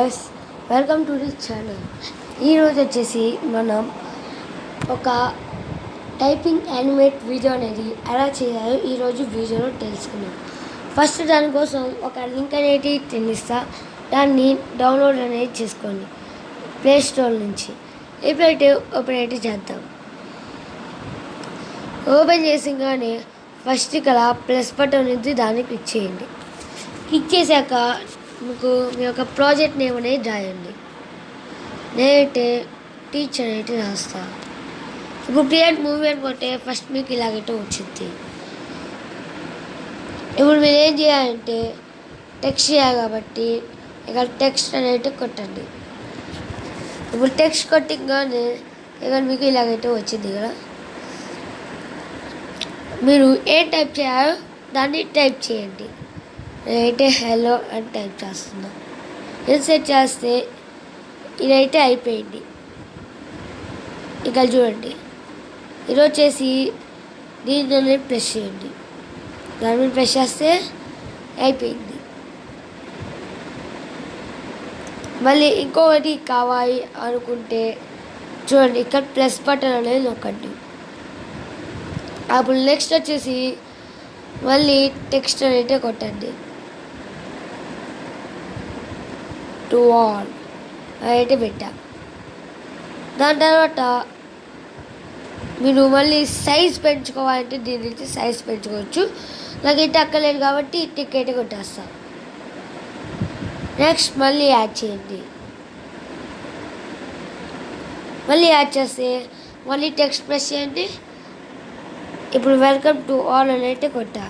Guys, welcome to the channel. ఈరోజు వచ్చేసి మనం ఒక టైపింగ్ యానిమేట్ వీడియో అనేది ఎలా చేయాలో ఈరోజు వీడియోలో తెలుసుకుందాం. ఫస్ట్ దానికోసం ఒక లింక్ అనేది తినిస్తా, దాన్ని డౌన్లోడ్ అనేది చేసుకోండి ప్లే స్టోర్ నుంచి. ఇప్పుడైతే ఓపెన్ అయితే చేద్దాం. ఓపెన్ చేసిగానే ఫస్ట్ ఇక్కడ ప్లస్ బటన్ ఉంది, దాన్ని క్లిక్ చేయండి. క్లిక్ చేశాక మీకు మీ యొక్క ప్రాజెక్ట్ నేమ్ అనేది రాయండి. నేనైతే టీచర్ అయితే రాస్తాను. ఇప్పుడు క్రియేట్ మూవీ అనుకుంటే ఫస్ట్ మీకు ఇలాగైతే వచ్చింది. ఇప్పుడు మీరు ఏం చేయాలంటే టెక్స్ట్ చేయాలి కాబట్టి ఇక్కడ టెక్స్ట్ అనేది కొట్టండి. ఇప్పుడు టెక్స్ట్ కొట్టగానే ఇక్కడ మీకు ఇలాగైతే వచ్చింది కదా. మీరు ఏం టైప్ చేయాలో దాన్ని టైప్ చేయండి. నేనైతే హలో అని టైప్ చేస్తున్నా. ఇన్సెట్ చేస్తే ఇదైతే అయిపోయింది. ఇక చూడండి, ఇది వచ్చేసి దీన్ని ప్రెస్ చేయండి. దాని మీద ప్రెస్ చేస్తే అయిపోయింది. మళ్ళీ ఇంకొకటి కావాలి అనుకుంటే చూడండి, ఇక్కడ ప్లస్ బటన్ అనేది నొక్కండి. అప్పుడు నెక్స్ట్ వచ్చేసి మళ్ళీ టెక్స్ట్ అనేది కొట్టండి. టు ఆల్ అయితే పెట్టా. దాని తర్వాత మీరు మళ్ళీ సైజ్ పెంచుకోవాలంటే దీని నుంచి సైజ్ పెంచుకోవచ్చు. నాకైతే అక్కర్లేదు కాబట్టి టికెట్ కొట్టేస్తా. నెక్స్ట్ మళ్ళీ యాడ్ చేయండి. మళ్ళీ యాడ్ చేస్తే మళ్ళీ టెక్స్ట్ ప్రెస్ చేయండి. ఇప్పుడు వెల్కమ్ టు ఆల్ అని అయితే కొట్టా.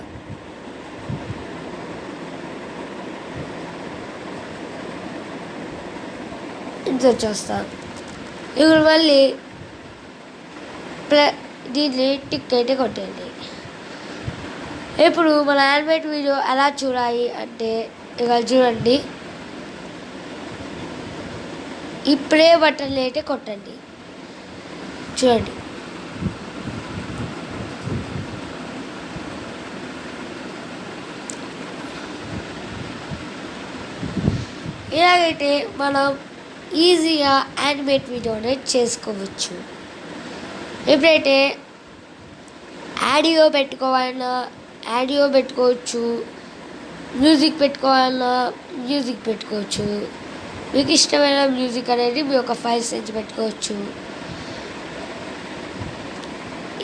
ఇన్సర్ట్ చేస్తాను. ఇప్పుడు మళ్ళీ దీన్ని టిక్ అయితే కొట్టండి. ఇప్పుడు మన యానిమేట్ వీడియో ఎలా చూడాలి అంటే ఇక చూడండి, ఈ ప్లే బటన్ అయితే కొట్టండి. చూడండి, ఇలాగైతే మనం ఈజీగా యానిమేట్ వీడియో అనేది చేసుకోవచ్చు. ఎప్పుడైతే ఆడియో పెట్టుకోవాలన్నా ఆడియో పెట్టుకోవచ్చు, మ్యూజిక్ పెట్టుకోవాలన్నా మ్యూజిక్ పెట్టుకోవచ్చు. మీకు ఇష్టమైన మ్యూజిక్ అనేది మీ యొక్క ఫైల్స్ నుంచి పెట్టుకోవచ్చు.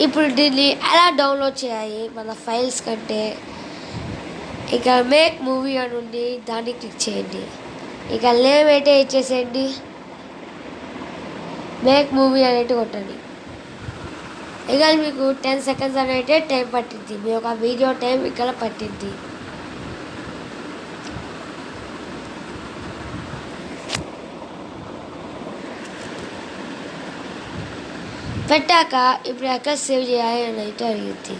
ఇప్పుడు దీన్ని ఎలా డౌన్లోడ్ చేయాలి మన ఫైల్స్ కంటే ఇక మేక్ మూవీ అని ఉంది, దాన్ని క్లిక్ చేయండి. ఇక నేమ్ అయితే ఇచ్చేసేయండి, మేక్ మూవీ అనేది కొట్టండి. ఇక మీకు 10 సెకండ్స్ అనేది టైం పట్టింది. మీ యొక్క వీడియో టైం ఇక్కడ పట్టింది. పెట్టాక ఇప్పుడు ఎక్కడ సేవ్ చేయాలి అని అయితే అడిగింది.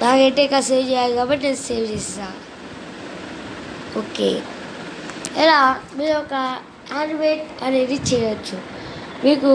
నాకైతే ఇక్కడ సేవ్ చేయాలి కాబట్టి నేను సేవ్ చేస్తాను. ఓకే, ఇలా మీరు ఒక యానిమేట్ అనేది చేయొచ్చు. మీకు